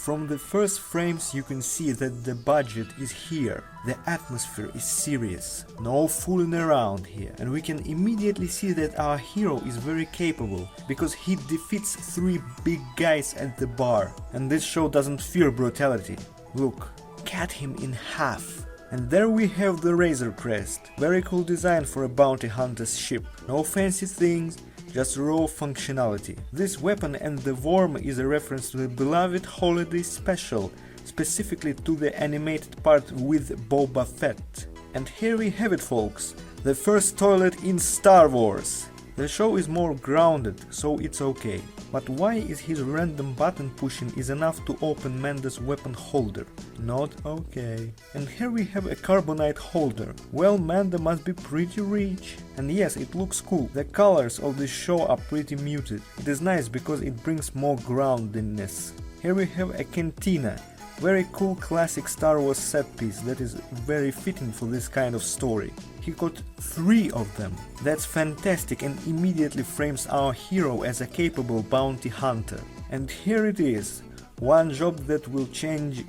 From the first frames you can see that the budget is here. The atmosphere is serious, no fooling around here, and we can immediately see that our hero is very capable, because he defeats 3 big guys at the bar. And this show doesn't fear brutality. Look, cut him in half. And there we have the Razor Crest, very cool design for a bounty hunter's ship. No fancy things, just raw functionality. This weapon and the worm is a reference to the beloved holiday special, specifically to the animated part with Boba Fett. And here we have it, folks, the first toilet in Star Wars. The show is more grounded, so it's okay. But why is his random button pushing is enough to open Mando's weapon holder? Not okay. And here we have a carbonite holder. Well, Mando must be pretty rich. And yes, it looks cool. The colors of this show are pretty muted. It is nice because it brings more groundedness. Here we have a cantina. Very cool classic Star Wars set piece that is very fitting for this kind of story. He got 3 of them. That's fantastic and immediately frames our hero as a capable bounty hunter. And here it is, one job that will change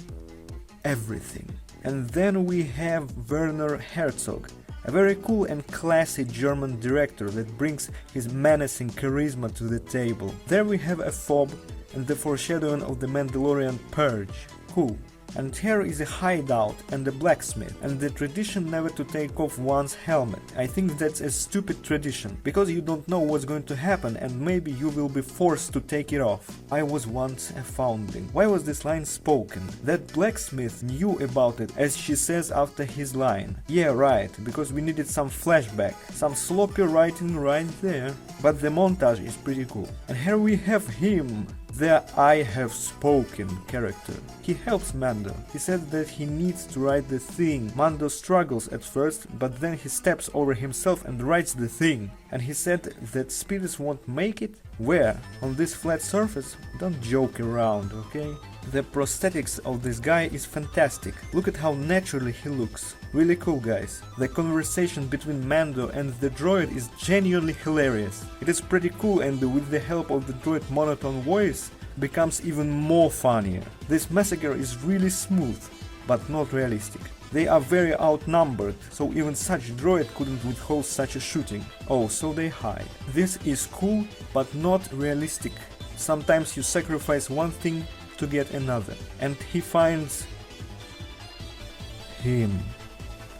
everything. And then we have Werner Herzog, a very cool and classy German director that brings his menacing charisma to the table. There we have a fob and the foreshadowing of the Mandalorian purge. Cool. And here is a hideout and a blacksmith, and the tradition never to take off one's helmet. I think that's a stupid tradition, because you don't know what's going to happen and maybe you will be forced to take it off. I was once a foundling. Why was this line spoken? That blacksmith knew about it, as she says after his line. Yeah, right, because we needed some flashback, some sloppy writing right there. But the montage is pretty cool. And here we have him, the I have spoken character. He helps Mando. He said that he needs to write the thing. Mando struggles at first, but then he steps over himself and writes the thing. And he said that spirits won't make it? Where? On this flat surface? Don't joke around, okay? The prosthetics of this guy is fantastic. Look at how naturally he looks. Really cool, guys. The conversation between Mando and the droid is genuinely hilarious. It is pretty cool, and with the help of the droid monotone voice becomes even more funnier. This massacre is really smooth, but not realistic. They are very outnumbered, so even such droid couldn't withhold such a shooting. Oh, so they hide. This is cool, but not realistic. Sometimes you sacrifice one thing to get another, and he finds him.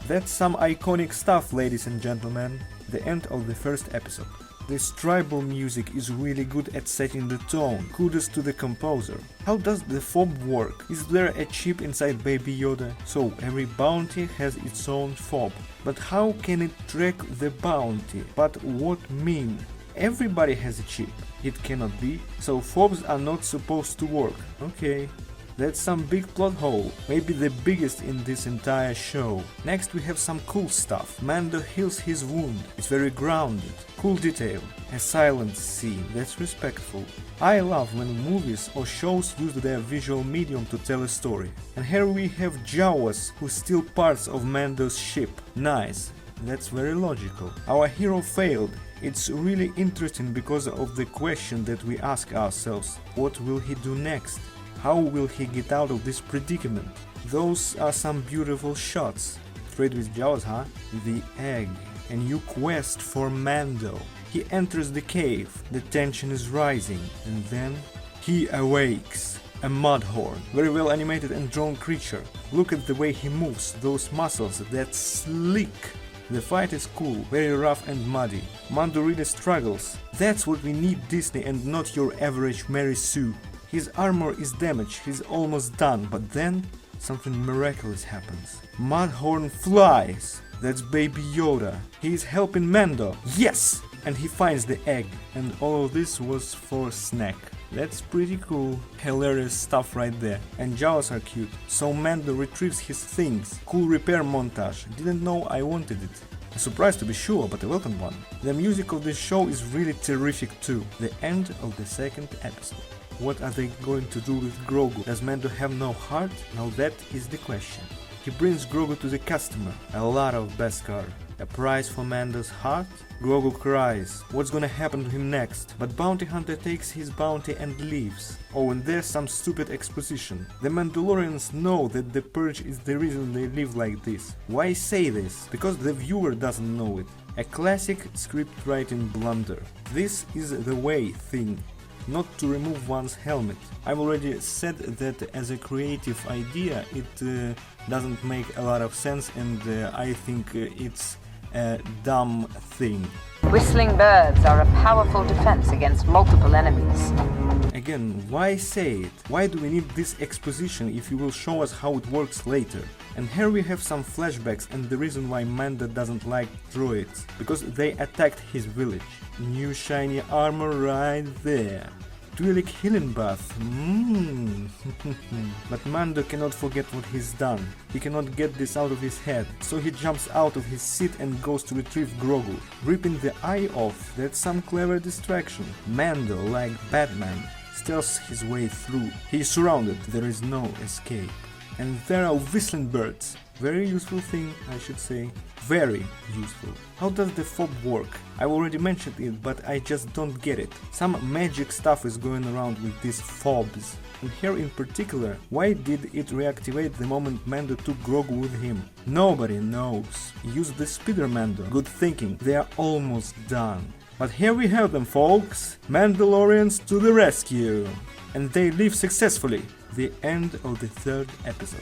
That's some iconic stuff, ladies and gentlemen. The end of the first episode. This tribal music is really good at setting the tone. Kudos to the composer. How does the fob work? Is there a chip inside Baby Yoda? So every bounty has its own fob. But how can it track the bounty? But what mean? Everybody has a chip. It cannot be. So fobs are not supposed to work. Okay. That's some big plot hole, maybe the biggest in this entire show. Next we have some cool stuff. Mando heals his wound. It's very grounded. Cool detail. A silent scene, that's respectful. I love when movies or shows use their visual medium to tell a story. And here we have Jawas, who steal parts of Mando's ship. Nice. That's very logical. Our hero failed. It's really interesting because of the question that we ask ourselves. What will he do next? How will he get out of this predicament? Those are some beautiful shots. Straight with Jaws, huh? The egg. A new quest for Mando. He enters the cave. The tension is rising. And then he awakes. A mudhorn. Very well animated and drawn creature. Look at the way he moves. Those muscles. That's slick. The fight is cool, very rough and muddy. Mando really struggles. That's what we need, Disney, and not your average Mary Sue. His armor is damaged, he's almost done, but then something miraculous happens. Mudhorn flies! That's Baby Yoda. He is helping Mando. Yes! And he finds the egg. And all of this was for snack. That's pretty cool. Hilarious stuff right there. And Jaws are cute. So Mando retrieves his things. Cool repair montage. Didn't know I wanted it. A surprise to be sure, but a welcome one. The music of this show is really terrific too. The end of the second episode. What are they going to do with Grogu? Does Mando have no heart? Now that is the question. He brings Grogu to the customer. A lot of Beskar. A prize for Mando's heart? Grogu cries, what's gonna happen to him next? But Bounty Hunter takes his bounty and leaves. Oh, and there's some stupid exposition. The Mandalorians know that the purge is the reason they live like this. Why say this? Because the viewer doesn't know it. A classic script writing blunder. This is the way thing. Not to remove one's helmet. I've already said that as a creative idea it doesn't make a lot of sense, and I think it's a dumb thing. Whistling birds are a powerful defense against multiple enemies. Again, why say it? Why do we need this exposition if you will show us how it works later? And here we have some flashbacks and the reason why Mando doesn't like droids. Because they attacked his village. New shiny armor right there. Twi'lek healing buff. But Mando cannot forget what he's done. He cannot get this out of his head, so he jumps out of his seat and goes to retrieve Grogu, ripping the eye off. That's some clever distraction. Mando, like Batman, steals his way through. He is surrounded, there is no escape. And there are whistling birds. Very useful thing, I should say. Very useful. How does the fob work? I've already mentioned it, but I just don't get it. Some magic stuff is going around with these fobs. And here in particular, why did it reactivate the moment Mando took Grogu with him? Nobody knows. Use the speeder, Mando. Good thinking, they are almost done. But here we have them, folks. Mandalorians to the rescue. And they live successfully. The end of the 3rd episode.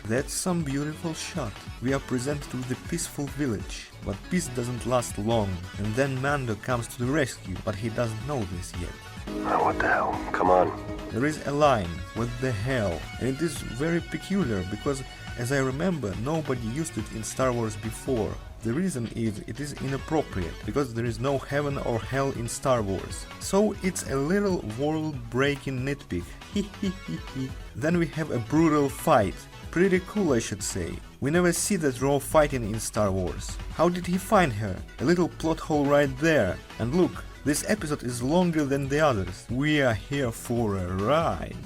That's some beautiful shot. We are presented with a peaceful village, but peace doesn't last long, and then Mando comes to the rescue, but he doesn't know this yet. What the hell? Come on. There is a line, what the hell, and it is very peculiar because, as I remember, nobody used it in Star Wars before. The reason is it is inappropriate, because there is no heaven or hell in Star Wars. So it's a little world-breaking nitpick. Then we have a brutal fight. Pretty cool, I should say. We never see that raw fighting in Star Wars. How did he find her? A little plot hole right there. And look, this episode is longer than the others. We are here for a ride.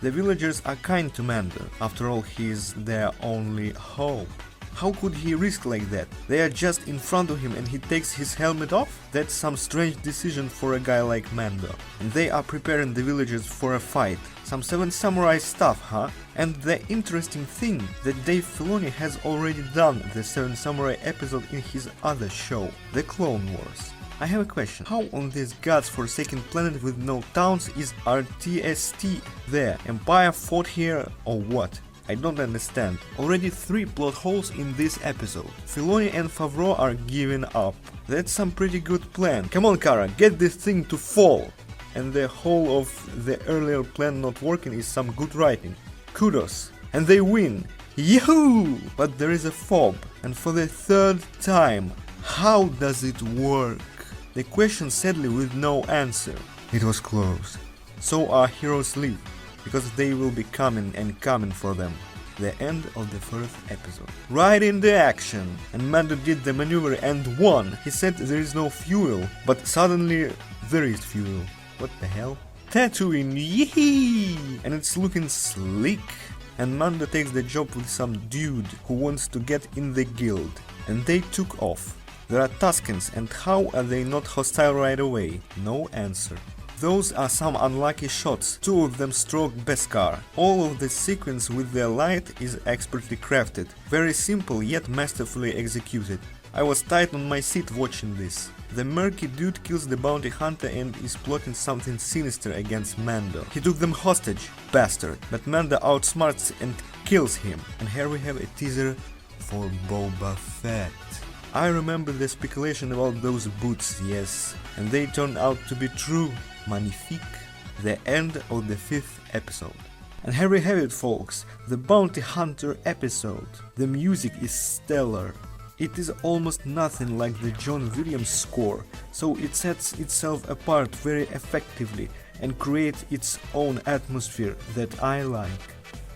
The villagers are kind to Mando. After all, he is their only hope. How could he risk like that? They are just in front of him and he takes his helmet off? That's some strange decision for a guy like Mando. And they are preparing the villagers for a fight. Some Seven Samurai stuff, huh? And the interesting thing that Dave Filoni has already done the Seven Samurai episode in his other show, The Clone Wars. I have a question. How on this god's-forsaken planet with no towns is RTST there? Empire fought here or what? I don't understand. Already 3 plot holes in this episode. Filoni and Favreau are giving up. That's some pretty good plan. Come on, Kara, get this thing to fall. And the whole of the earlier plan not working is some good writing. Kudos. And they win. Yahoo! But there is a fob. And for the 3rd time, how does it work? The question sadly with no answer. It was close. So our heroes live. Because they will be coming and coming for them. The end of the 1st episode. Right in the action. And Mando did the maneuver and won. He said there is no fuel, but suddenly there is fuel. What the hell? Tatooine, yee! And it's looking slick. And Mando takes the job with some dude who wants to get in the guild. And they took off. There are Tuskens, and how are they not hostile right away? No answer. Those are some unlucky shots, 2 of them stroke Beskar. All of the sequence with their light is expertly crafted, very simple yet masterfully executed. I was tight on my seat watching this. The murky dude kills the bounty hunter and is plotting something sinister against Mando. He took them hostage, bastard, but Mando outsmarts and kills him. And here we have a teaser for Boba Fett. I remember the speculation about those boots, yes, and they turned out to be true. Magnifique. The end of the 5th episode. And here we have it, folks, the Bounty Hunter episode. The music is stellar. It is almost nothing like the John Williams score, so it sets itself apart very effectively and creates its own atmosphere that I like.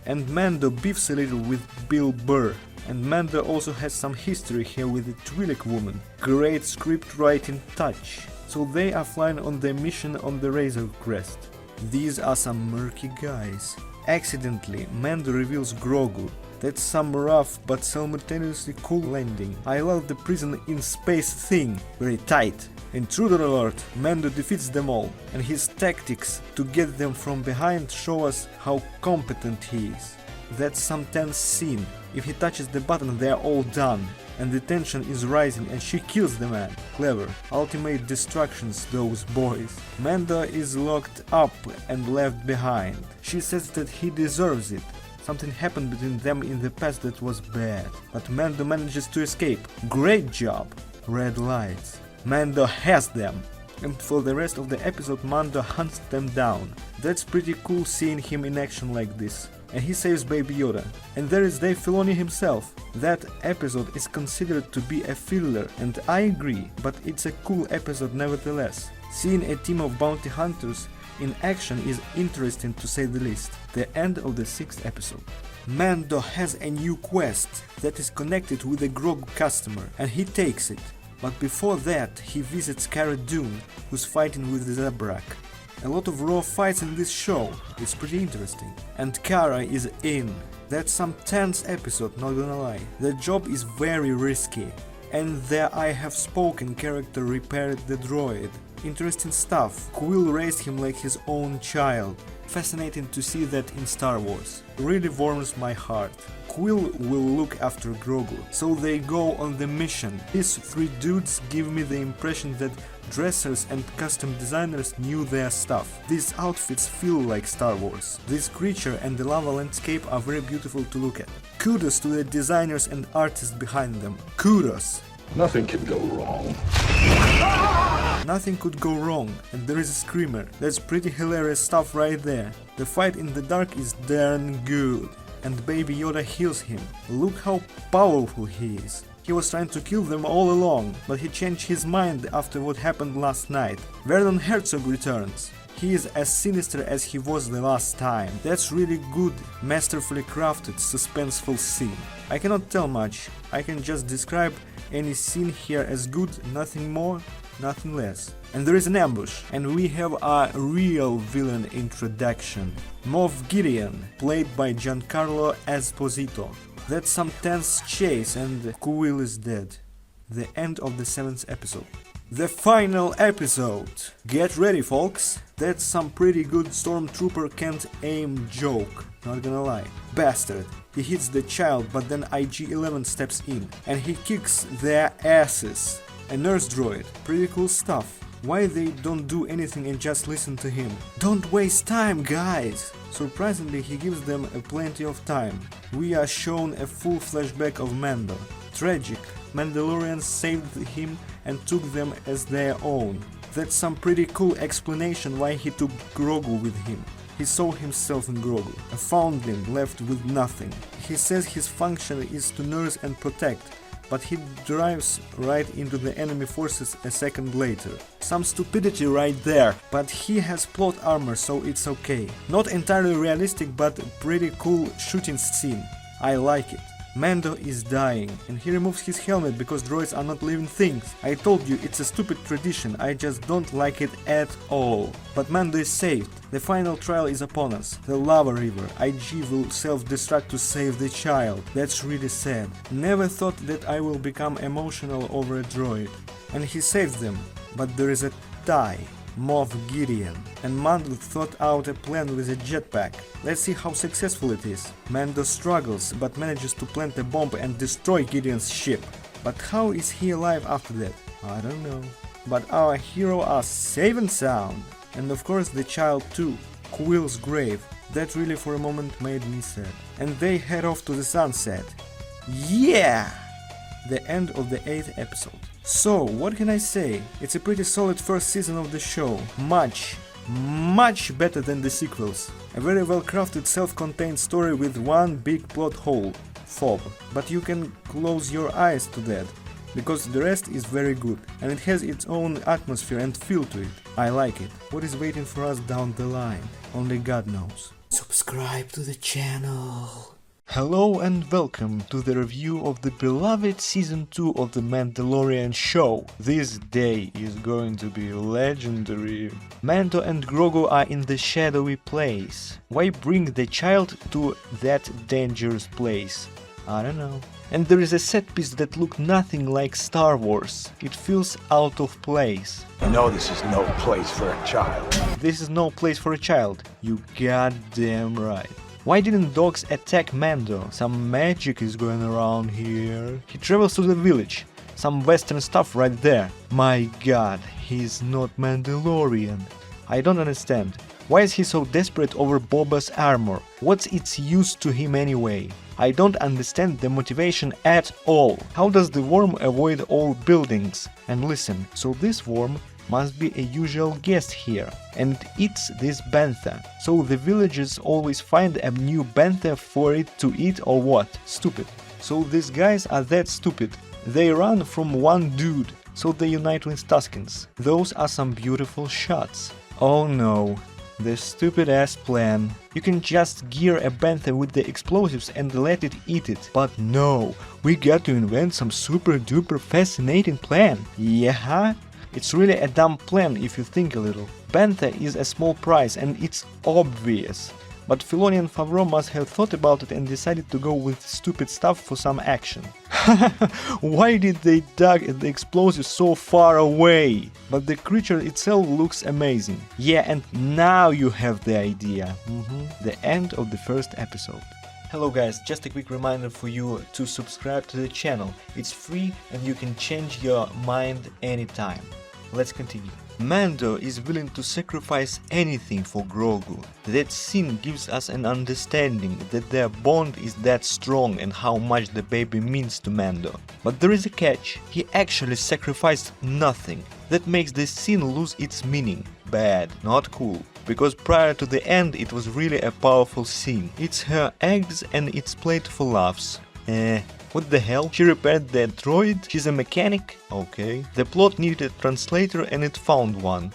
And Mando beefs a little with Bill Burr. And Mando also has some history here with the Twi'lek woman. Great script writing touch. So they are flying on their mission on the Razor Crest. These are some murky guys. Accidentally, Mando reveals Grogu. That's some rough but simultaneously cool landing. I love the prison in space thing, very tight. Intruder alert, Mando defeats them all, and his tactics to get them from behind show us how competent he is. That's some tense scene. If he touches the button, they are all done. And the tension is rising and she kills the man. Clever. Ultimate distractions, those boys. Mando is locked up and left behind. She says that he deserves it. Something happened between them in the past that was bad. But Mando manages to escape. Great job. Red lights. Mando has them. And for the rest of the episode, Mando hunts them down. That's pretty cool seeing him in action like this. And he saves Baby Yoda. And there is Dave Filoni himself. That episode is considered to be a filler, and I agree, but it's a cool episode nevertheless. Seeing a team of bounty hunters in action is interesting to say the least. The end of the 6th episode. Mando has a new quest that is connected with a Grogu customer, and he takes it. But before that, he visits Cara Dune, who's fighting with Zabrak. A lot of raw fights in this show, it's pretty interesting. And Cara is in. That's some tense episode, not gonna lie. The job is very risky. And the I have spoken character repaired the droid. Interesting stuff. Quill raised him like his own child. Fascinating to see that in Star Wars. Really warms my heart. Quill will look after Grogu, so they go on the mission. These 3 dudes give me the impression that dressers and custom designers knew their stuff. These outfits feel like Star Wars. This creature and the lava landscape are very beautiful to look at. Kudos to the designers and artists behind them. Kudos! Nothing can go wrong. Nothing could go wrong, and there is a screamer. That's pretty hilarious stuff right there. The fight in the dark is darn good. And Baby Yoda heals him. Look how powerful he is. He was trying to kill them all along, but he changed his mind after what happened last night. Vernon Herzog returns. He is as sinister as he was the last time. That's really good, masterfully crafted, suspenseful scene. I cannot tell much. I can just describe any scene here as good, nothing more, nothing less. And there is an ambush, and we have a real villain introduction. Moff Gideon, played by Giancarlo Esposito. That's some tense chase, and Quill is dead. The end of the 7th episode. The final episode! Get ready, folks! That's some pretty good Stormtrooper can't aim joke, not gonna lie. Bastard! He hits the child, but then IG-11 steps in, and he kicks their asses. A nurse droid, pretty cool stuff. Why they don't do anything and just listen to him? Don't waste time, guys! Surprisingly, he gives them plenty of time. We are shown a full flashback of Mando. Tragic. Mandalorians saved him and took them as their own. That's some pretty cool explanation why he took Grogu with him. He saw himself in Grogu, a foundling left with nothing. He says his function is to nurse and protect, but he drives right into the enemy forces a second later. Some stupidity right there, but he has plot armor, so it's okay. Not entirely realistic, but pretty cool shooting scene. I like it. Mando is dying, and he removes his helmet because droids are not living things. I told you it's a stupid tradition, I just don't like it at all. But Mando is saved. The final trial is upon us. The lava river. IG will self-destruct to save the child. That's really sad. Never thought that I will become emotional over a droid. And he saves them. But there is a tie. Moff Gideon, and Mando thought out a plan with a jetpack. Let's see how successful it is. Mando struggles, but manages to plant a bomb and destroy Gideon's ship. But how is he alive after that? I don't know. But our hero are safe and sound. And of course the child too. Quill's grave. That really for a moment made me sad. And they head off to the sunset. Yeah! The end of the 8th episode. So, what can I say? It's a pretty solid first season of the show. Much better than the sequels. A very well crafted self-contained story with one big plot hole. Fob. But you can close your eyes to that, because the rest is very good, and it has its own atmosphere and feel to it. I like it. What is waiting for us down the line? Only God knows. Subscribe to the channel. Hello and welcome to the review of the beloved Season 2 of the Mandalorian show. This day is going to be legendary. Mando and Grogu are in the shadowy place. Why bring the child to that dangerous place? I don't know. And there is a set piece that looks nothing like Star Wars. It feels out of place. You know this is no place for a child. This is no place for a child. You goddamn right. Why didn't dogs attack Mando? Some magic is going around here. He travels to the village. Some western stuff right there. My god, he's not Mandalorian. I don't understand. Why is he so desperate over Boba's armor? What's its use to him anyway? I don't understand the motivation at all. How does the worm avoid all buildings? And listen, so this worm must be a usual guest here, and it's this bantha. So the villagers always find a new bantha for it to eat or what? Stupid. So these guys are that stupid. They run from one dude, so they unite with Tuskens. Those are some beautiful shots. Oh no. The stupid ass plan. You can just gear a bantha with the explosives and let it eat it. But no, we got to invent some super duper fascinating plan. Yeah? It's really a dumb plan if you think a little. Bantha is a small prize and it's obvious. But Filoni and Favreau must have thought about it and decided to go with stupid stuff for some action. Why did they dug the explosives so far away? But the creature itself looks amazing. Yeah, and now you have the idea. The end of the first episode. Hello guys, just a quick reminder for you to subscribe to the channel. It's free and you can change your mind anytime. Let's continue. Mando is willing to sacrifice anything for Grogu. That scene gives us an understanding that their bond is that strong and how much the baby means to Mando. But there is a catch. He actually sacrificed nothing. That makes the scene lose its meaning. Bad, not cool. Because prior to the end it was really a powerful scene. It's her eggs and it's played for laughs. What the hell? She repaired the droid? She's a mechanic? Okay. The plot needed a translator and it found one.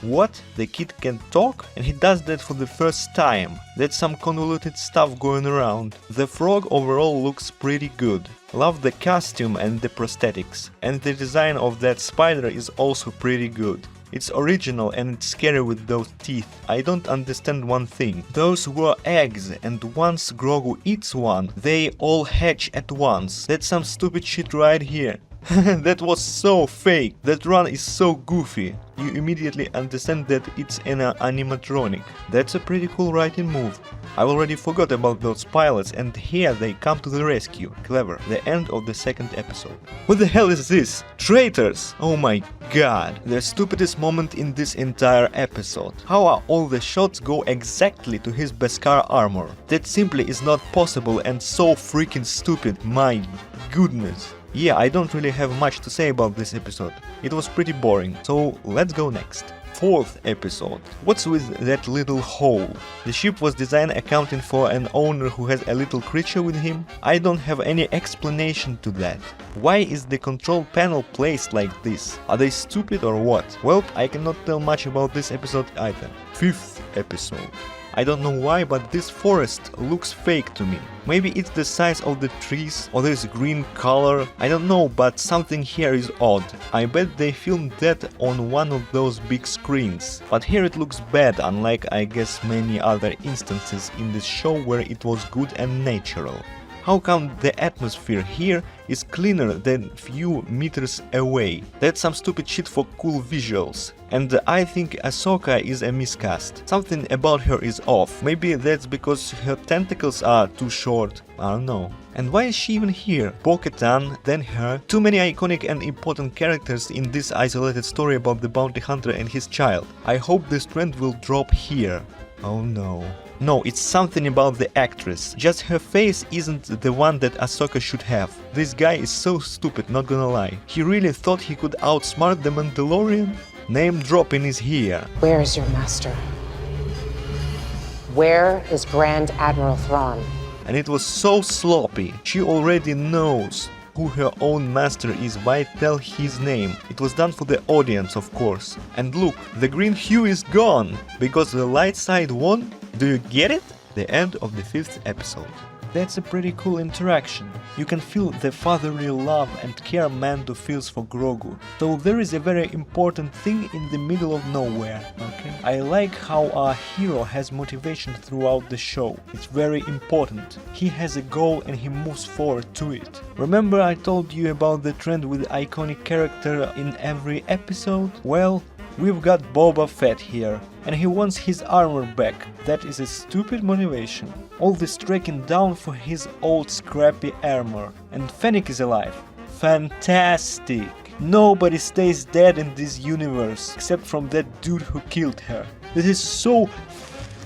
What? The kid can talk? And he does that for the first time. That's some convoluted stuff going around. The frog overall looks pretty good. Love the costume and the prosthetics. And the design of that spider is also pretty good. It's original and it's scary with those teeth. I don't understand one thing. Those were eggs and once Grogu eats one, they all hatch at once. That's some stupid shit right here. That was so fake. That run is so goofy. You immediately understand that it's an animatronic. That's a pretty cool writing move. I already forgot about those pilots and here they come to the rescue. Clever. The end of the second episode. What the hell is this? Traitors! Oh my god. The stupidest moment in this entire episode. How are all the shots go exactly to his Beskar armor? That simply is not possible and so freaking stupid. My goodness. Yeah, I don't really have much to say about this episode. It was pretty boring, so let's go next. Fourth episode. What's with that little hole? The ship was designed accounting for an owner who has a little creature with him? I don't have any explanation to that. Why is the control panel placed like this? Are they stupid or what? Well, I cannot tell much about this episode either. Fifth episode. I don't know why, but this forest looks fake to me. Maybe it's the size of the trees or this green color. I don't know, but something here is odd. I bet they filmed that on one of those big screens. But here it looks bad, unlike I guess many other instances in this show where it was good and natural. How come the atmosphere here is cleaner than few meters away? That's some stupid shit for cool visuals. And I think Ahsoka is a miscast. Something about her is off. Maybe that's because her tentacles are too short. I don't know. And why is she even here? Bo-Katan, then her. Too many iconic and important characters in this isolated story about the bounty hunter and his child. I hope this trend will drop here. Oh no. No, it's something about the actress. Just her face isn't the one that Ahsoka should have. This guy is so stupid, not gonna lie. He really thought he could outsmart the Mandalorian? Name dropping is here. Where is your master? Where is Grand Admiral Thrawn? And it was so sloppy. She already knows. who her own master is, why tell his name? It was done for the audience, of course. And look, the green hue is gone, because the light side won. Do you get it? The end of the 5th episode. That's a pretty cool interaction. You can feel the fatherly love and care Mando feels for Grogu. So there is a very important thing in the middle of nowhere, okay? I like how our hero has motivation throughout the show. It's very important. He has a goal and he moves forward to it. Remember I told you about the trend with iconic character in every episode? Well, we've got Boba Fett here, and he wants his armor back. That is a stupid motivation. All this tracking down for his old scrappy armor. And Fennec is alive. Fantastic! Nobody stays dead in this universe, except from that dude who killed her. This is so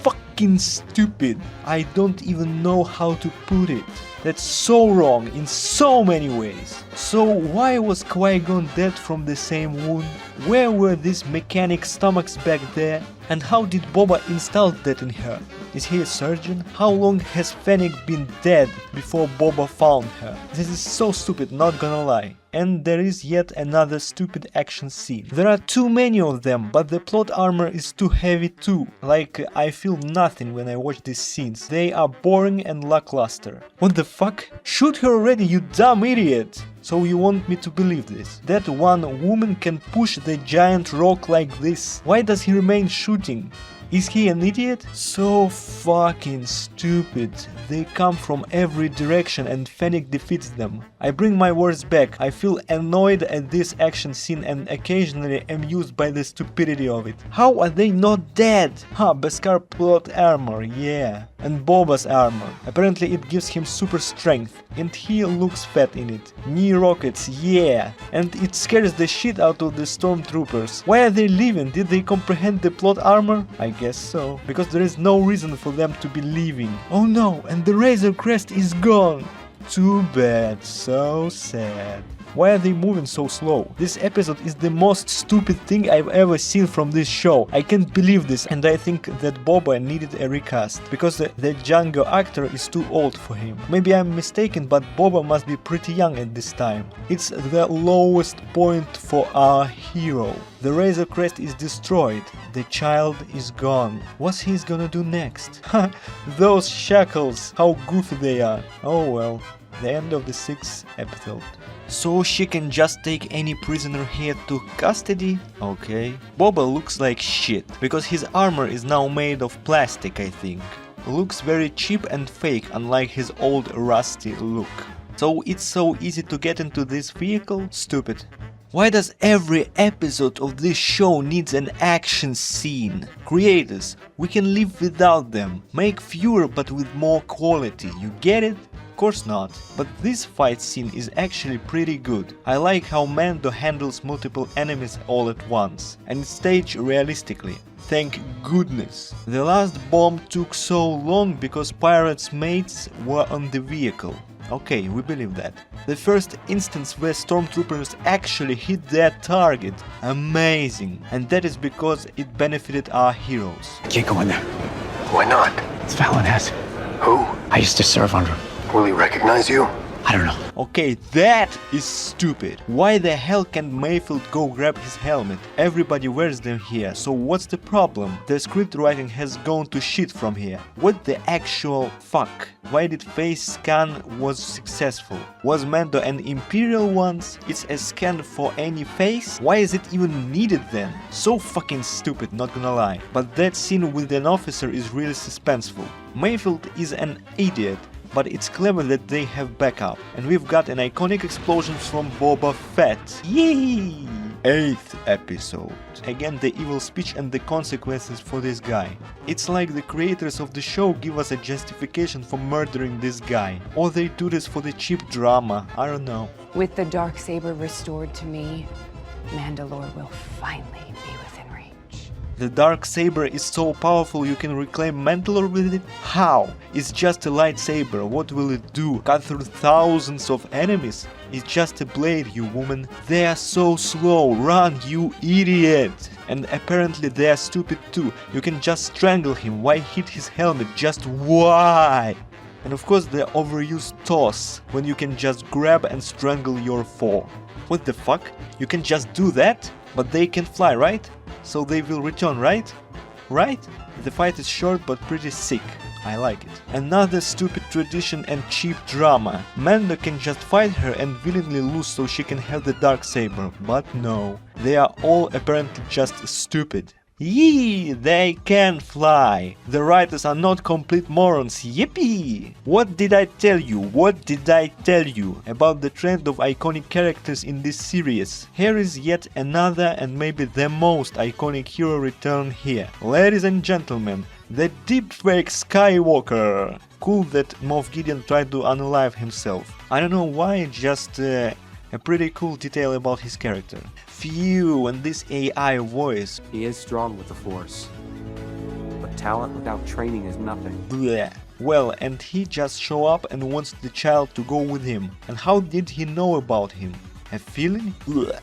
fucking stupid. I don't even know how to put it. That's so wrong in so many ways. So why was Qui-Gon dead from the same wound? Where were these mechanic stomachs back there? And how did Boba install that in her? Is he a surgeon? How long has Fennec been dead before Boba found her? This is so stupid, not gonna lie. And there is yet another stupid action scene. There are too many of them, but the plot armor is too heavy too. Like, I feel nothing when I watch these scenes. They are boring and lackluster. What the fuck? Shoot her already, you dumb idiot! So you want me to believe this? That one woman can push the giant rock like this? Why does he remain shooting? Is he an idiot? So fucking stupid. They come from every direction and Fennec defeats them. I bring my words back. I feel annoyed at this action scene and occasionally amused by the stupidity of it. How are they not dead? Beskar plot armor, yeah. And Boba's armor. Apparently it gives him super strength. And he looks fat in it. Knee rockets, yeah. And it scares the shit out of the stormtroopers. Why are they leaving? Did they comprehend the plot armor? I guess so. Because there is no reason for them to be leaving. Oh no, and the Razor Crest is gone. Too bad, so sad. Why are they moving so slow? This episode is the most stupid thing I've ever seen from this show. I can't believe this, and I think that Boba needed a recast, because the Django actor is too old for him. Maybe I'm mistaken, but Boba must be pretty young at this time. It's the lowest point for our hero. The Razor Crest is destroyed. The child is gone. What's he gonna do next? Those shackles, how goofy they are. Oh well. The end of the 6th episode. So she can just take any prisoner here to custody? Okay. Boba looks like shit, because his armor is now made of plastic, I think. Looks very cheap and fake, unlike his old rusty look. So it's so easy to get into this vehicle? Stupid. Why does every episode of this show needs an action scene? Creators, we can live without them. Make fewer but with more quality, you get it? Of course not, but this fight scene is actually pretty good. I like how Mando handles multiple enemies all at once, and it's staged realistically. Thank goodness. The last bomb took so long because pirates' mates were on the vehicle. Okay, we believe that. The first instance where stormtroopers actually hit their target. Amazing. And that is because it benefited our heroes. I can't go in there. Why not? It's Valinez. Who? I used to serve under him. Will he recognize you? I don't know. Okay, that is stupid. Why the hell can't Mayfield go grab his helmet? Everybody wears them here, so what's the problem? The script writing has gone to shit from here. What the actual fuck? Why did face scan was successful? Was Mando an Imperial once? It's a scan for any face? Why is it even needed then? So fucking stupid, not gonna lie. But that scene with an officer is really suspenseful. Mayfield is an idiot. But it's clever that they have backup, and we've got an iconic explosion from Boba Fett. Yay! 8th episode. Again, the evil speech and the consequences for this guy. It's like the creators of the show give us a justification for murdering this guy. Or they do this for the cheap drama, I don't know. With the Darksaber restored to me, Mandalore will finally be within reach. The Darksaber is so powerful you can reclaim Mandalore with it? How? It's just a lightsaber, what will it do? Cut through thousands of enemies? It's just a blade, you woman. They are so slow, run, you idiot! And apparently they are stupid too. You can just strangle him, why hit his helmet, just why? And of course the overused toss, when you can just grab and strangle your foe. What the fuck? You can just do that? But they can fly, right? So they will return, right? Right? The fight is short but pretty sick. I like it. Another stupid tradition and cheap drama. Mando can just fight her and willingly lose so she can have the Darksaber, but no. They are all apparently just stupid. Yee, they can fly. The writers are not complete morons, yippee! What did I tell you? What did I tell you about the trend of iconic characters in this series? Here is yet another and maybe the most iconic hero return here. Ladies and gentlemen, the deepfake Skywalker. Cool that Moff Gideon tried to unalive himself. I don't know why, just a pretty cool detail about his character. Phew, and this AI voice. He is strong with the Force, but talent without training is nothing. Bleh. Well, and he just show up and wants the child to go with him. And how did he know about him? A feeling? Bleh.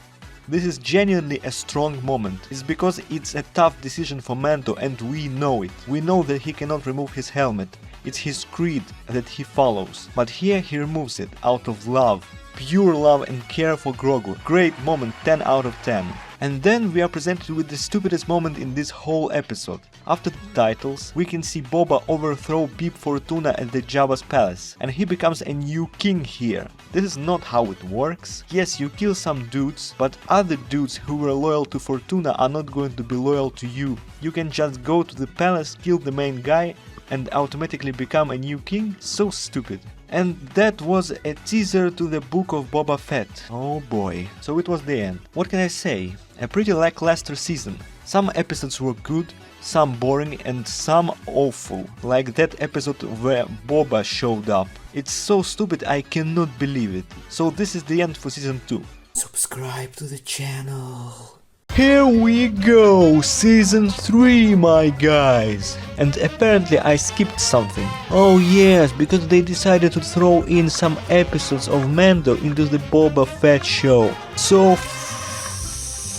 This is genuinely a strong moment. It's because it's a tough decision for Mando and we know it. We know that he cannot remove his helmet. It's his creed that he follows. But here he removes it out of love. Pure love and care for Grogu. Great moment, 10 out of 10. And then we are presented with the stupidest moment in this whole episode. After the titles, we can see Boba overthrow Bib Fortuna at the Jabba's palace, and he becomes a new king here. This is not how it works. Yes, you kill some dudes, but other dudes who were loyal to Fortuna are not going to be loyal to you. You can just go to the palace, kill the main guy, and automatically become a new king? So stupid. And that was a teaser to the book of Boba Fett. Oh boy. So it was the end. What can I say? A pretty lackluster season. Some episodes were good, some boring and some awful. Like that episode where Boba showed up. It's so stupid I cannot believe it. So this is the end for season 2. Subscribe to the channel. Here we go, season 3, my guys! And apparently I skipped something. Oh yes, because they decided to throw in some episodes of Mando into the Boba Fett show. So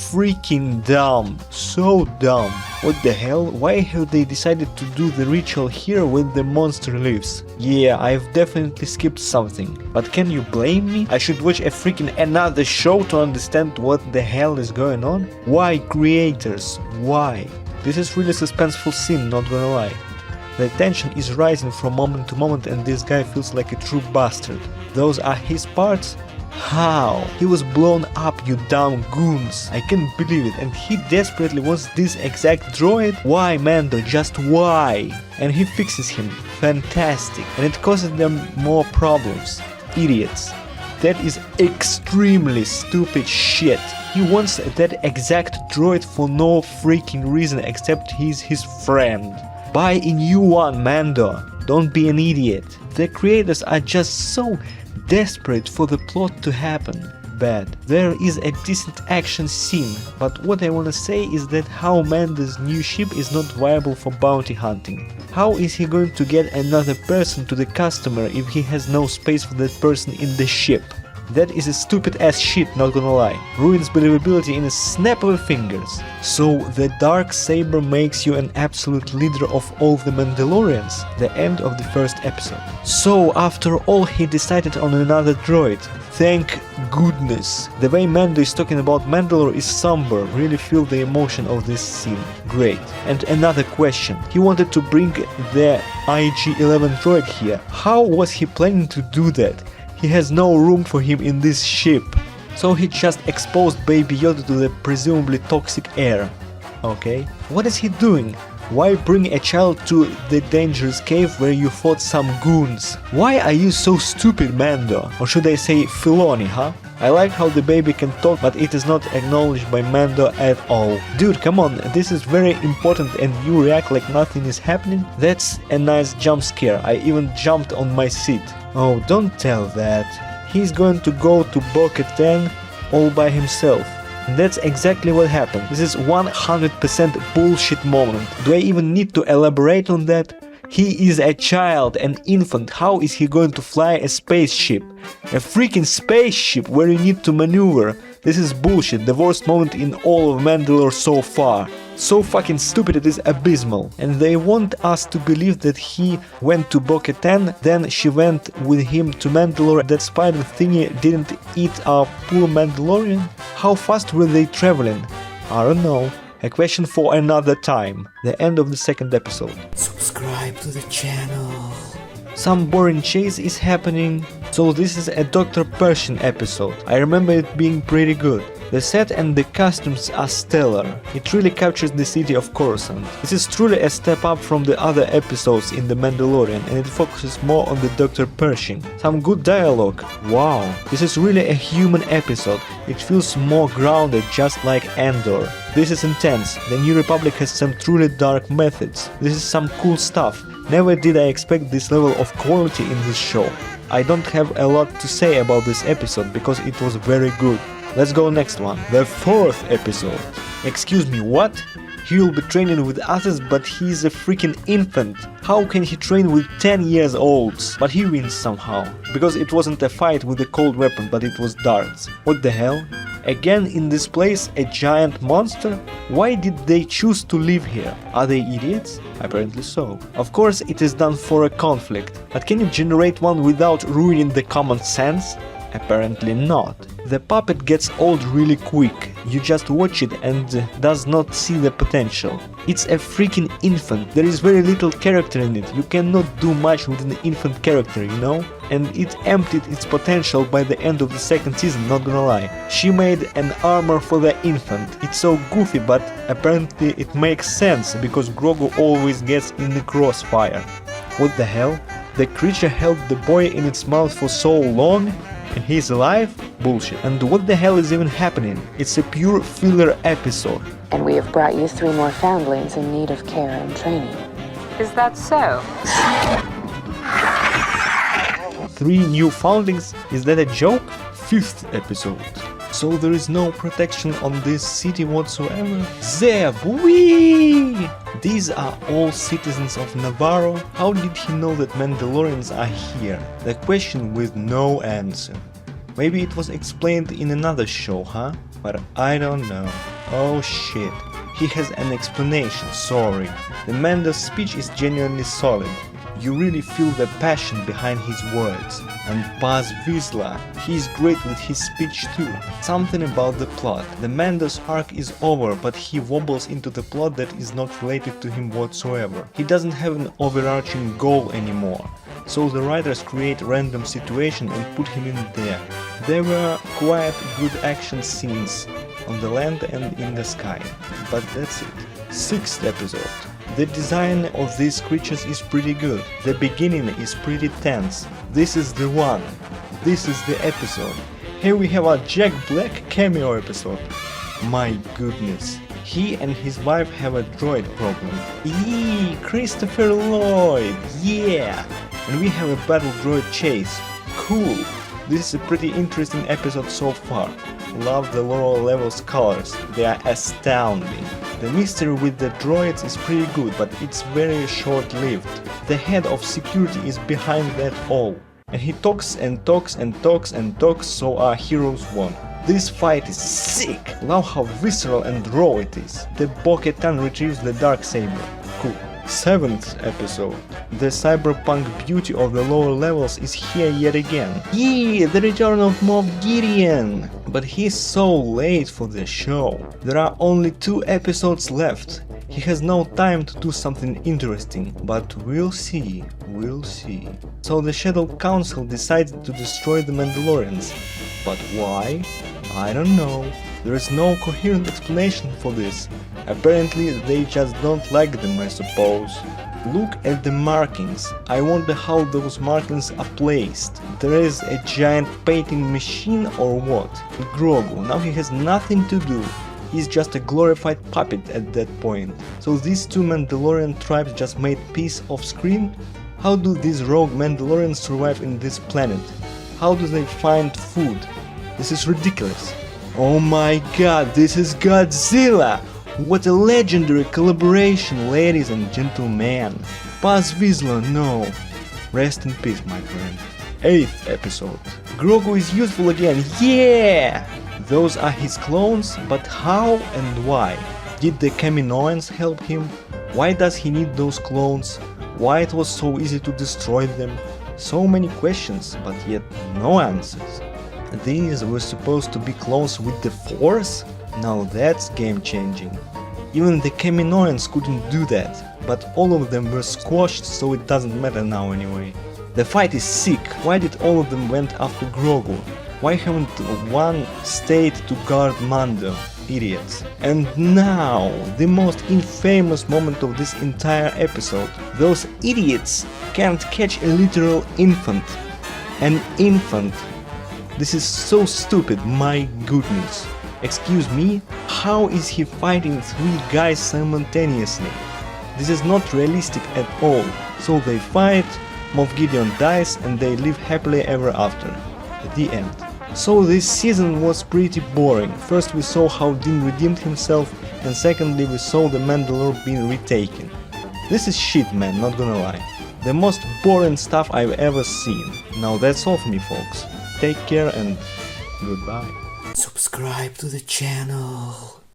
freaking dumb. So dumb. What the hell? Why have they decided to do the ritual here when the monster lives? Yeah, I've definitely skipped something. But can you blame me? I should watch a freaking another show to understand what the hell is going on? Why, creators? Why? This is really suspenseful scene, not gonna lie. The tension is rising from moment to moment and this guy feels like a true bastard. Those are his parts? How? He was blown up, you dumb goons. I can't believe it, and he desperately wants this exact droid? Why, Mando? Just why? And he fixes him. Fantastic. And it causes them more problems. Idiots. That is extremely stupid shit. He wants that exact droid for no freaking reason except he's his friend. Buy a new one, Mando. Don't be an idiot. The creators are just so desperate for the plot to happen. Bad. There is a decent action scene, but what I wanna say is that how Mando's new ship is not viable for bounty hunting. How is he going to get another person to the customer if he has no space for that person in the ship? That is a stupid ass shit, not gonna lie. Ruins believability in a snap of fingers. So the Darksaber makes you an absolute leader of all the Mandalorians. The end of the first episode. So after all he decided on another droid. Thank goodness. The way Mando is talking about Mandalore is somber, really feel the emotion of this scene. Great. And another question. He wanted to bring the IG-11 droid here. How was he planning to do that? He has no room for him in this ship. So he just exposed Baby Yoda to the presumably toxic air. Okay. What is he doing? Why bring a child to the dangerous cave where you fought some goons? Why are you so stupid, Mando? Or should I say Filoni, huh? I like how the baby can talk, but it is not acknowledged by Mando at all. Dude, come on, this is very important and you react like nothing is happening? That's a nice jump scare, I even jumped on my seat. Oh, don't tell that. He's going to go to Bo-Katan all by himself. And that's exactly what happened. This is 100% bullshit moment. Do I even need to elaborate on that? He is a child, an infant. How is he going to fly a spaceship? A freaking spaceship where you need to maneuver. This is bullshit, the worst moment in all of Mandalore so far. So fucking stupid, it is abysmal. And they want us to believe that he went to Bo-Katan, then she went with him to Mandalore, that spider thingy didn't eat our poor Mandalorian? How fast were they traveling? I don't know. A question for another time. The end of the second episode. Subscribe to the channel. Some boring chase is happening. So this is a Dr. Pershing episode. I remember it being pretty good. The set and the costumes are stellar. It really captures the city of Coruscant. This is truly a step up from the other episodes in The Mandalorian, and it focuses more on the Dr. Pershing. Some good dialogue. Wow, this is really a human episode. It feels more grounded, just like Andor. This is intense. The New Republic has some truly dark methods. This is some cool stuff. Never did I expect this level of quality in this show. I don't have a lot to say about this episode because it was very good. Let's go next one. The fourth episode. Excuse me, what? He will be training with others, but he is a freaking infant. How can he train with 10 years olds? But he wins somehow. Because it wasn't a fight with a cold weapon, but it was darts. What the hell? Again in this place, a giant monster? Why did they choose to live here? Are they idiots? Apparently so. Of course it is done for a conflict, but can you generate one without ruining the common sense? Apparently not. The puppet gets old really quick. You just watch it and does not see the potential. It's a freaking infant. There is very little character in it. You cannot do much with an infant character, you know? And it emptied its potential by the end of the second season, not gonna lie. She made an armor for the infant. It's so goofy, but apparently it makes sense because Grogu always gets in the crossfire. What the hell? The creature held the boy in its mouth for so long? And he's alive? Bullshit. And what the hell is even happening? It's a pure filler episode. And we have brought you 3 more foundlings in need of care and training. Is that so? 3 new foundlings? Is that a joke? 5th episode. So there is no protection on this city whatsoever? Zeb! Whee! These are all citizens of Navarro. How did he know that Mandalorians are here? The question with no answer. Maybe it was explained in another show, huh? But I don't know. Oh shit. He has an explanation, sorry. The Mando's speech is genuinely solid. You really feel the passion behind his words. And Paz Vizsla, he is great with his speech too. Something about the plot. The Mando's arc is over, but he wobbles into the plot that is not related to him whatsoever. He doesn't have an overarching goal anymore. So the writers create random situation and put him in there. There were quite good action scenes on the land and in the sky. But that's it. 6th episode. The design of these creatures is pretty good. The beginning is pretty tense. This is the one. This is the episode. Here we have a Jack Black cameo episode. My goodness. He and his wife have a droid problem. Eee, Christopher Lloyd, yeah! And we have a battle droid chase. Cool. This is a pretty interesting episode so far. Love the lower levels colors. They are astounding. The mystery with the droids is pretty good, but it's very short-lived. The head of security is behind that all. And he talks and talks and talks and talks, so our heroes won. This fight is sick! Love how visceral and raw it is. The Bo-Katan retrieves the Darksaber. Cool. 7th episode. The cyberpunk beauty of the lower levels is here yet again. Yeah, the return of Moff Gideon! But he's so late for the show. There are only 2 episodes left. He has no time to do something interesting, but we'll see. So the Shadow Council decided to destroy the Mandalorians. But why? I don't know. There is no coherent explanation for this. Apparently they just don't like them, I suppose. Look at the markings. I wonder how those markings are placed. There is a giant painting machine or what? Grogu, now he has nothing to do. He's just a glorified puppet at that point. So these 2 Mandalorian tribes just made peace off screen? How do these rogue Mandalorians survive in this planet? How do they find food? This is ridiculous. Oh my god, this is Godzilla! What a legendary collaboration, ladies and gentlemen. Paz Vizsla, no. Rest in peace, my friend. 8th episode. Grogu is useful again, yeah! Those are his clones, but how and why? Did the Kaminoans help him? Why does he need those clones? Why it was so easy to destroy them? So many questions, but yet no answers. These were supposed to be clones with the Force? Now that's game changing. Even the Kaminoans couldn't do that, but all of them were squashed, so it doesn't matter now anyway. The fight is sick. Why did all of them went after Grogu? Why haven't one stayed to guard Mando? Idiots. And now, the most infamous moment of this entire episode. Those idiots can't catch a literal infant. An infant. This is so stupid, my goodness. Excuse me? How is he fighting 3 guys simultaneously? This is not realistic at all. So they fight, Moff Gideon dies, and they live happily ever after. The end. So this season was pretty boring. First we saw how Din redeemed himself, and secondly we saw the Mandalore being retaken. This is shit, man, not gonna lie. The most boring stuff I've ever seen. Now that's all for me, folks. Take care and goodbye. Subscribe to the channel.